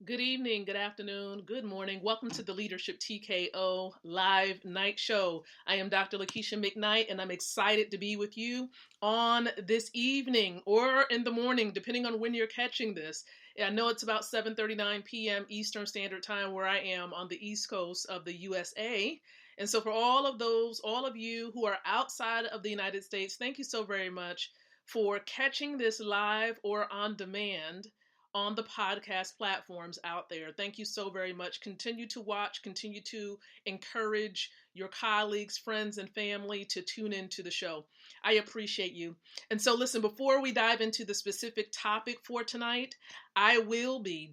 Good evening, good afternoon, good morning. Welcome to the Leadership TKO live night show. I am Dr. Lakeisha McKnight, and I'm excited to be with you on this evening or in the morning, depending on when you're catching this. I know it's about 7:39 p.m. Eastern Standard Time where I am on the East Coast of the USA. And so for all of you who are outside of the United States, thank you so very much for catching this live or on demand on the podcast platforms out there. Thank you so very much. Continue to watch, continue to encourage your colleagues, friends, and family to tune into the show. I appreciate you. And so, listen, before we dive into the specific topic for tonight, I will be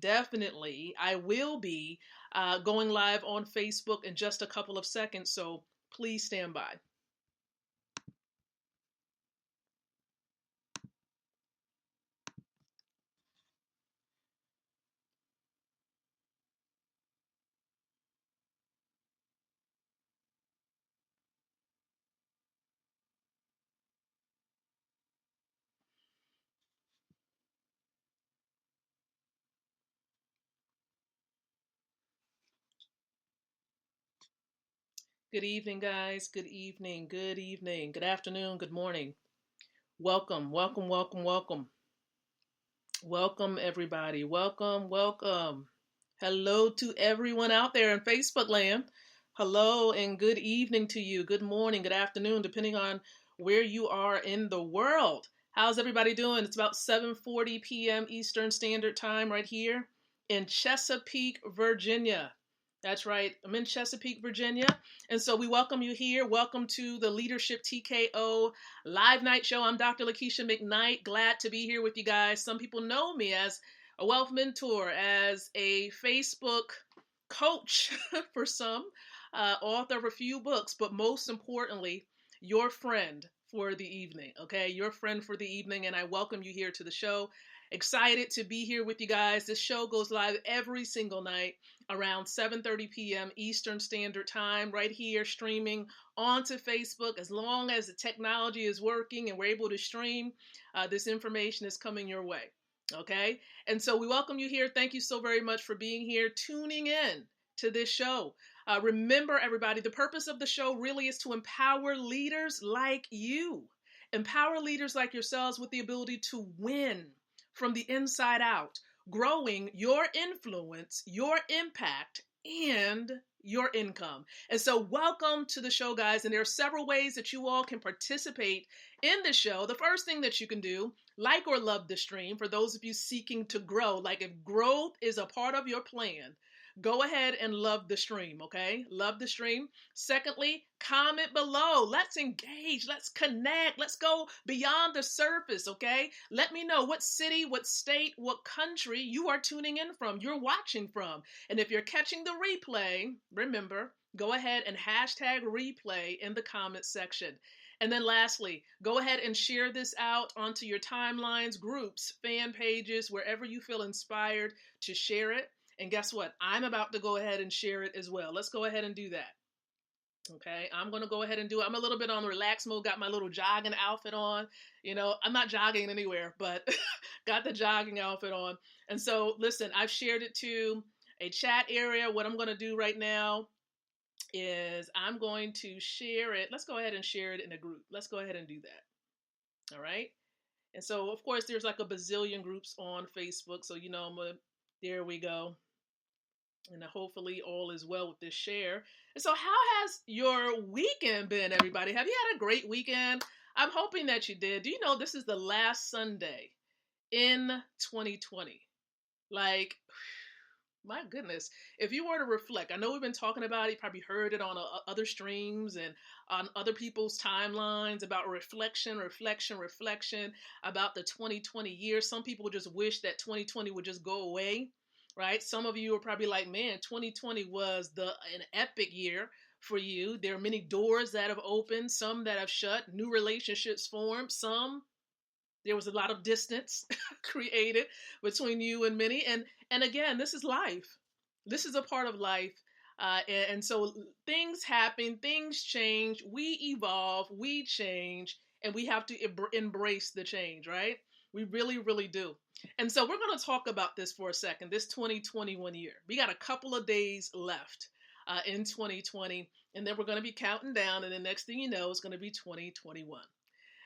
going live on Facebook in just a couple of seconds. So please stand by. Good evening, guys. Good evening. Good evening. Good afternoon. Good morning. Welcome, welcome, welcome, welcome. Welcome, everybody. Welcome, welcome. Hello to everyone out there in Facebook land. Hello and good evening to you. Good morning, good afternoon, depending on where you are in the world. How's everybody doing? It's about 7:40 p.m. Eastern Standard Time right here in Chesapeake, Virginia. That's right. I'm in Chesapeake, Virginia. And so we welcome you here. Welcome to the Leadership TKO live night show. I'm Dr. Lakeisha McKnight. Glad to be here with you guys. Some people know me as a wealth mentor, as a Facebook coach for some, author of a few books, but most importantly, your friend for the evening. Okay, your friend for the evening, and I welcome you here to the show. Excited to be here with you guys. This show goes live every single night around 7:30 p.m. Eastern Standard Time, right here streaming onto Facebook. As long as the technology is working and we're able to stream, this information is coming your way. Okay, and so we welcome you here. Thank you so very much for being here, tuning in to this show. Remember, everybody, the purpose of the show really is to empower leaders like you. Empower leaders like yourselves with the ability to win from the inside out, growing your influence, your impact, and your income. And so welcome to the show, guys. And there are several ways that you all can participate in the show. The first thing that you can do, like or love the stream, for those of you seeking to grow, like if growth is a part of your plan, go ahead and love the stream, okay? Love the stream. Secondly, comment below. Let's engage. Let's connect. Let's go beyond the surface, okay? Let me know what city, what state, what country you are tuning in from, you're watching from. And if you're catching the replay, remember, go ahead and hashtag replay in the comment section. And then lastly, go ahead and share this out onto your timelines, groups, fan pages, wherever you feel inspired to share it. And guess what? I'm about to go ahead and share it as well. Let's go ahead and do that. Okay, I'm going to go ahead and do it. I'm a little bit on relax mode, got my little jogging outfit on. You know, I'm not jogging anywhere, but got the jogging outfit on. And so, listen, I've shared it to a chat area. What I'm going to do right now is I'm going to share it. Let's go ahead and share it in a group. Let's go ahead and do that. All right. And so, of course, there's like a bazillion groups on Facebook. So, there we go. And hopefully all is well with this share. And so how has your weekend been, everybody? Have you had a great weekend? I'm hoping that you did. Do you know this is the last Sunday in 2020? Like, my goodness. If you were to reflect, I know we've been talking about it, you probably heard it on other streams and on other people's timelines about reflection, about the 2020 year. Some people just wish that 2020 would just go away, right? Some of you are probably like, man, 2020 was an epic year for you. There are many doors that have opened, some that have shut, new relationships formed, some there was a lot of distance created between you and many. And again, this is life. This is a part of life. And so things happen, things change, we evolve, we change, and we have to embrace the change, right? We really, really do. And so we're going to talk about this for a second, this 2021 year. We got a couple of days left in 2020, and then we're going to be counting down, and the next thing you know, it's going to be 2021.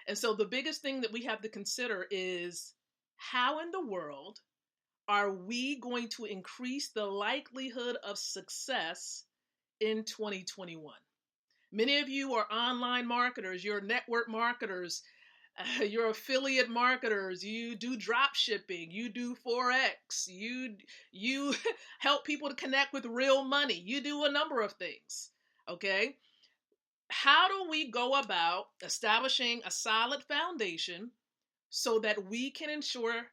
And so the biggest thing that we have to consider is how in the world are we going to increase the likelihood of success in 2021? Many of you are online marketers, you're network marketers, you're affiliate marketers, you do drop shipping, you do Forex, you help people to connect with real money, you do a number of things, okay? How do we go about establishing a solid foundation so that we can ensure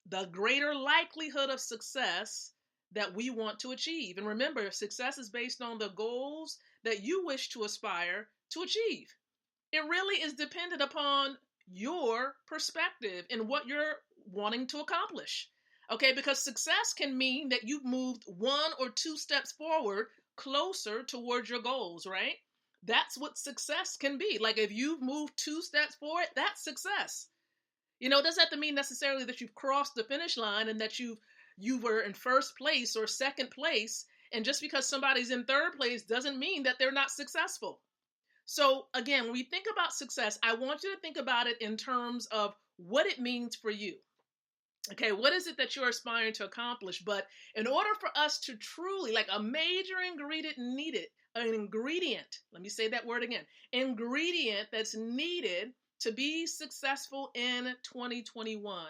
the greater likelihood of success that we want to achieve? And remember, success is based on the goals that you wish to aspire to achieve. It really is dependent upon your perspective and what you're wanting to accomplish. Okay, because success can mean that you've moved 1 or 2 steps forward closer towards your goals, right? That's what success can be. Like if you've moved 2 steps forward, that's success. You know, it doesn't have to mean necessarily that you've crossed the finish line and that you were in first place or second place. And just because somebody's in third place doesn't mean that they're not successful. So again, when we think about success, I want you to think about it in terms of what it means for you. Okay, what is it that you're aspiring to accomplish? But in order for us to truly, like a major ingredient needed, an ingredient, let me say that word again, ingredient that's needed to be successful in 2021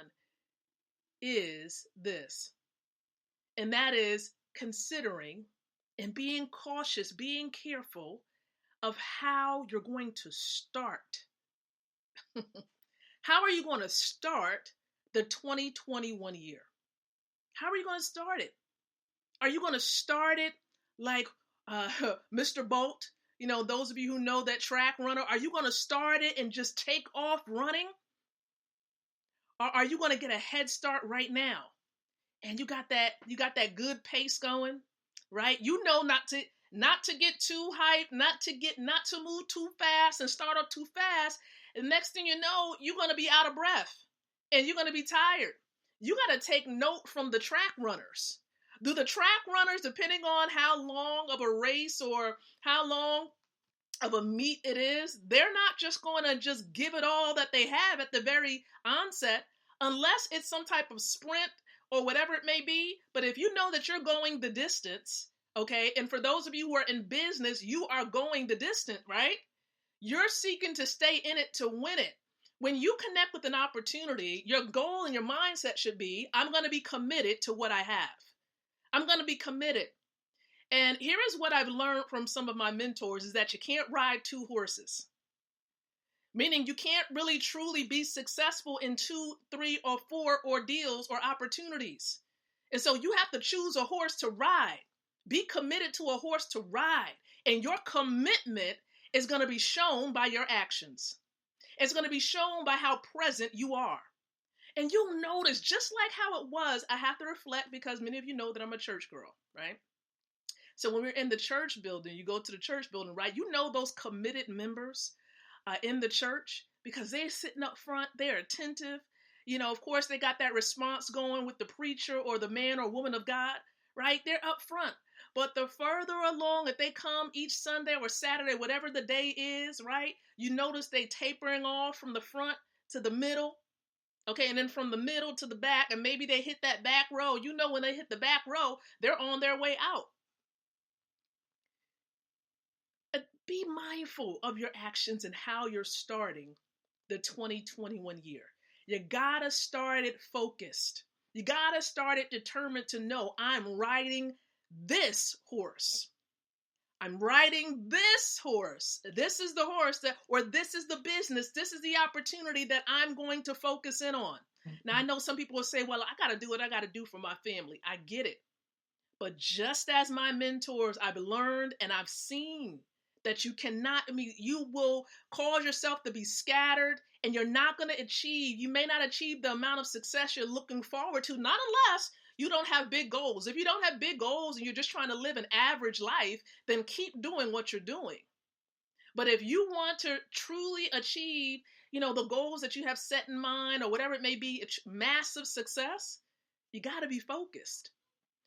is this. And that is considering and being cautious, being careful of how you're going to start. How are you going to start the 2021 year? How are you going to start it? Are you going to start it like Mr. Bolt? You know, those of you who know that track runner, are you going to start it and just take off running? Or are you going to get a head start right now? And you got that good pace going, right? You know not to get too hyped, not to move too fast and start up too fast. And next thing you know, you're going to be out of breath and you're going to be tired. You got to take note from the track runners. Do the track runners, depending on how long of a race or how long of a meet it is, they're not just going to just give it all that they have at the very onset, unless it's some type of sprint or whatever it may be. But if you know that you're going the distance, okay, and for those of you who are in business, you are going the distance, right? You're seeking to stay in it to win it. When you connect with an opportunity, your goal and your mindset should be, I'm going to be committed to what I have. I'm going to be committed. And here is what I've learned from some of my mentors is that you can't ride 2 horses. Meaning you can't really truly be successful in 2, 3, or 4 ordeals or opportunities. And so you have to choose a horse to ride. Be committed to a horse to ride. And your commitment is going to be shown by your actions. It's going to be shown by how present you are. And you'll notice, just like how it was, I have to reflect because many of you know that I'm a church girl, right? So when we're in the church building, you go to the church building, right? You know those committed members in the church because they're sitting up front, they're attentive. You know, of course, they got that response going with the preacher or the man or woman of God, right? They're up front. But the further along that they come each Sunday or Saturday, whatever the day is, right? You notice they tapering off from the front to the middle. Okay, and then from the middle to the back, and maybe they hit that back row. You know when they hit the back row, they're on their way out. Be mindful of your actions and how you're starting the 2021 year. You gotta start it focused. You gotta start it determined to know I'm riding this horse. I'm riding this horse. This is the horse or this is the business. This is the opportunity that I'm going to focus in on. Now, I know some people will say, well, I got to do what I got to do for my family. I get it. But just as my mentors, I've learned and I've seen that you will cause yourself to be scattered and you're not going to you may not achieve the amount of success you're looking forward to, not unless you don't have big goals. If you don't have big goals and you're just trying to live an average life, then keep doing what you're doing. But if you want to truly achieve, the goals that you have set in mind or whatever it may be, it's massive success, you got to be focused.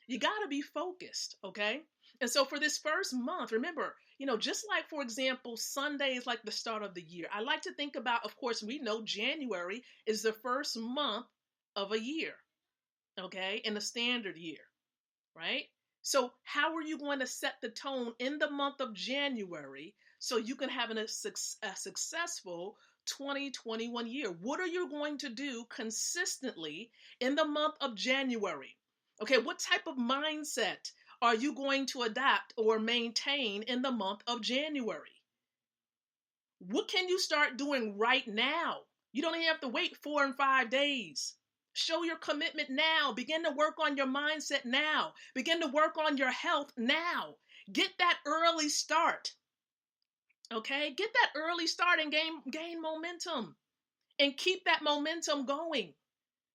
You got to be focused, okay? And so for this first month, remember, just like, for example, Sunday is like the start of the year. I like to think about, of course, we know January is the first month of a year, okay, in the standard year, right? So how are you going to set the tone in the month of January so you can have a successful 2021 year? What are you going to do consistently in the month of January? Okay, what type of mindset are you going to adapt or maintain in the month of January? What can you start doing right now? You don't even have to wait 4 and 5 days. Show your commitment now. Begin to work on your mindset now. Begin to work on your health now. Get that early start. Okay? Get that early start and gain momentum. And keep that momentum going.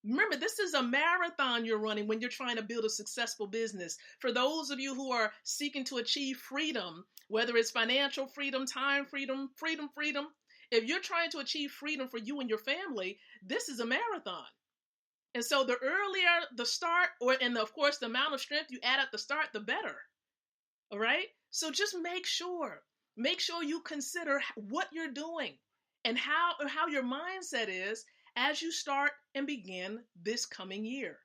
Remember, this is a marathon you're running when you're trying to build a successful business. For those of you who are seeking to achieve freedom, whether it's financial freedom, time freedom, freedom, if you're trying to achieve freedom for you and your family, this is a marathon. And so the earlier the start, of course, the amount of strength you add at the start, the better. All right? So just make sure you consider what you're doing and how your mindset is as you start and begin this coming year.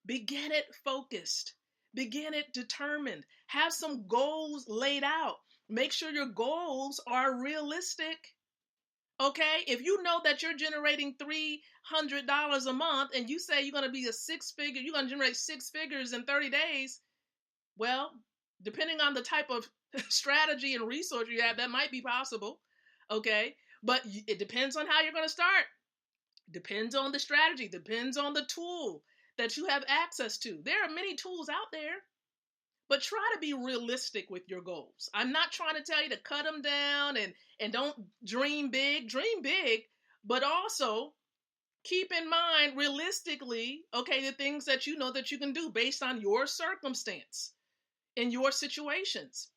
Begin it focused. Begin it determined. Have some goals laid out. Make sure your goals are realistic. Okay? If you know that you're generating $300 a month and you say you're going to be you're going to generate 6 figures in 30 days, well, depending on the type of strategy and resource you have, that might be possible. Okay? But it depends on how you're going to start. Depends on the strategy, depends on the tool that you have access to. There are many tools out there, but try to be realistic with your goals. I'm not trying to tell you to cut them down and don't dream big, but also keep in mind realistically, okay, the things that you know that you can do based on your circumstance and your situations.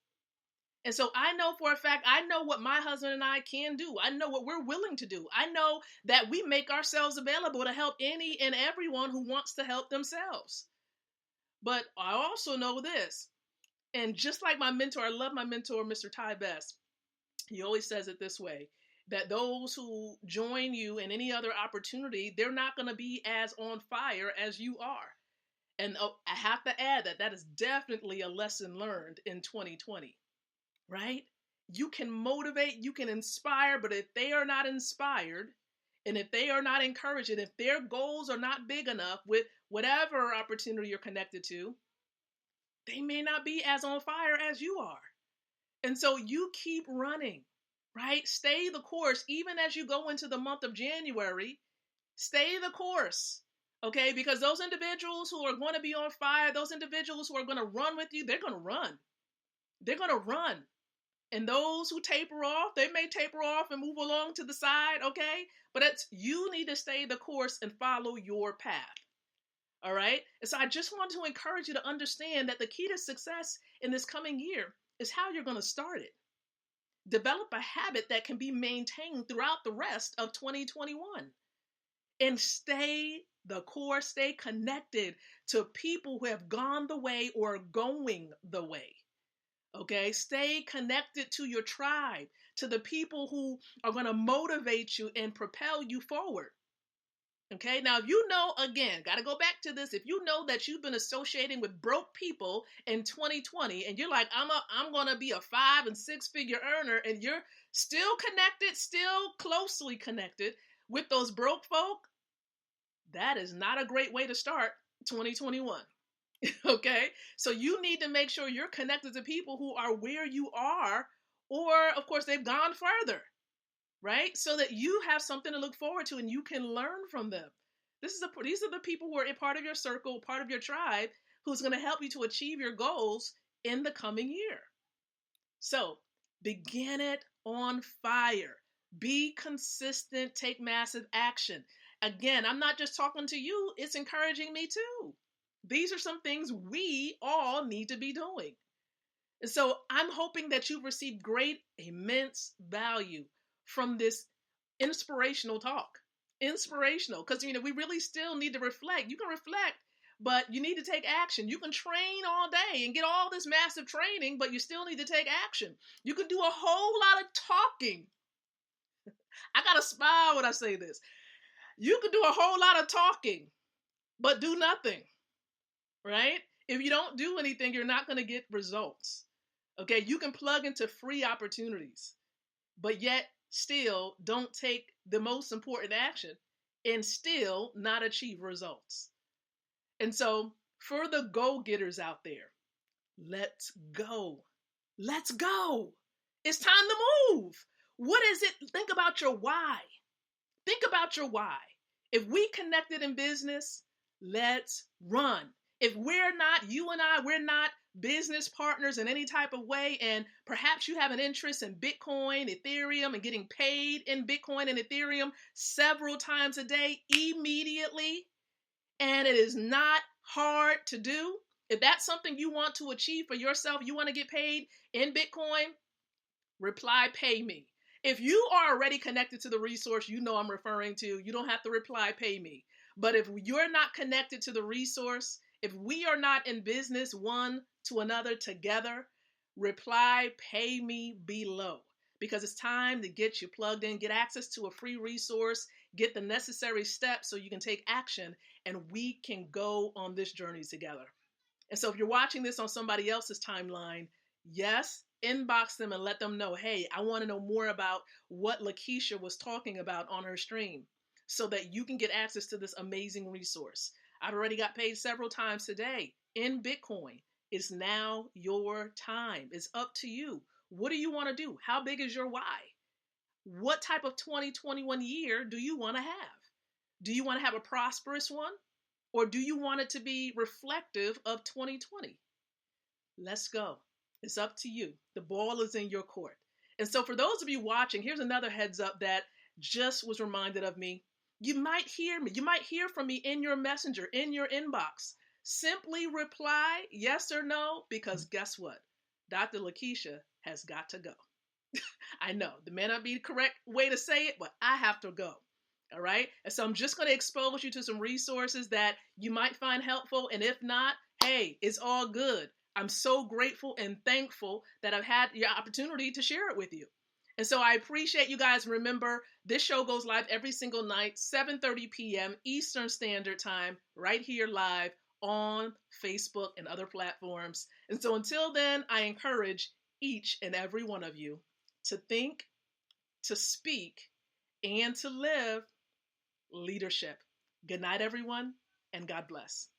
And so I know for a fact, I know what my husband and I can do. I know what we're willing to do. I know that we make ourselves available to help any and everyone who wants to help themselves. But I also know this, and just like my mentor, I love my mentor, Mr. Ty Best. He always says it this way, that those who join you in any other opportunity, they're not going to be as on fire as you are. And I have to add that is definitely a lesson learned in 2020. Right? You can motivate, you can inspire, but if they are not inspired, and if they are not encouraged, and if their goals are not big enough with whatever opportunity you're connected to, they may not be as on fire as you are. And so you keep running, right? Stay the course. Even as you go into the month of January, stay the course, okay? Because those individuals who are going to be on fire, those individuals who are going to run with you, they're going to run. They're going to run. And those who taper off, they may taper off and move along to the side, okay? But you need to stay the course and follow your path, all right? And so I just want to encourage you to understand that the key to success in this coming year is how you're going to start it. Develop a habit that can be maintained throughout the rest of 2021. And stay the course, stay connected to people who have gone the way or are going the way. Okay, stay connected to your tribe, to the people who are going to motivate you and propel you forward. Okay, now if you know, again, got to go back to this. If you know that you've been associating with broke people in 2020 and you're like, I'm going to be a 5 and 6 figure earner, and you're still connected, still closely connected with those broke folk, that is not a great way to start 2021. Okay, so you need to make sure you're connected to people who are where you are, or of course they've gone further, right? So that you have something to look forward to and you can learn from them. These are the people who are a part of your circle, part of your tribe, who's going to help you to achieve your goals in the coming year. So begin it on fire. Be consistent. Take massive action. Again, I'm not just talking to you. It's encouraging me too. These are some things we all need to be doing. And so I'm hoping that you've received great, immense value from this inspirational talk. Inspirational. Because, we really still need to reflect. You can reflect, but you need to take action. You can train all day and get all this massive training, but you still need to take action. You can do a whole lot of talking. I got to smile when I say this. You can do a whole lot of talking, but do nothing, right? If you don't do anything, you're not going to get results. Okay, you can plug into free opportunities, but yet still don't take the most important action and still not achieve results. And so for the go-getters out there, let's go. Let's go. It's time to move. What is it? Think about your why. Think about your why. If we connected in business, let's run. If we're not, you and I, we're not business partners in any type of way, and perhaps you have an interest in Bitcoin, Ethereum, and getting paid in Bitcoin and Ethereum several times a day immediately, and it is not hard to do. If that's something you want to achieve for yourself, you want to get paid in Bitcoin, reply pay me. If you are already connected to the resource you know I'm referring to, you don't have to reply pay me. But if you're not connected to the resource, if we are not in business one to another together, reply pay me below. Because it's time to get you plugged in, get access to a free resource, get the necessary steps so you can take action, and we can go on this journey together. And so if you're watching this on somebody else's timeline, yes, inbox them and let them know, hey, I want to know more about what Lakeisha was talking about on her stream so that you can get access to this amazing resource. I've already got paid several times today in Bitcoin. It's now your time. It's up to you. What do you want to do? How big is your why? What type of 2021 year do you want to have? Do you want to have a prosperous one? Or do you want it to be reflective of 2020? Let's go. It's up to you. The ball is in your court. And so for those of you watching, here's another heads up that just was reminded of me. You might hear me. You might hear from me in your messenger, in your inbox. Simply reply yes or no, because guess what? Dr. Lakeisha has got to go. I know, the may not be the correct way to say it, but I have to go. All right? And so I'm just going to expose you to some resources that you might find helpful. And if not, hey, it's all good. I'm so grateful and thankful that I've had the opportunity to share it with you. And so I appreciate you guys. Remember, this show goes live every single night, 7:30 p.m. Eastern Standard Time, right here live on Facebook and other platforms. And so until then, I encourage each and every one of you to think, to speak, and to live leadership. Good night, everyone, and God bless.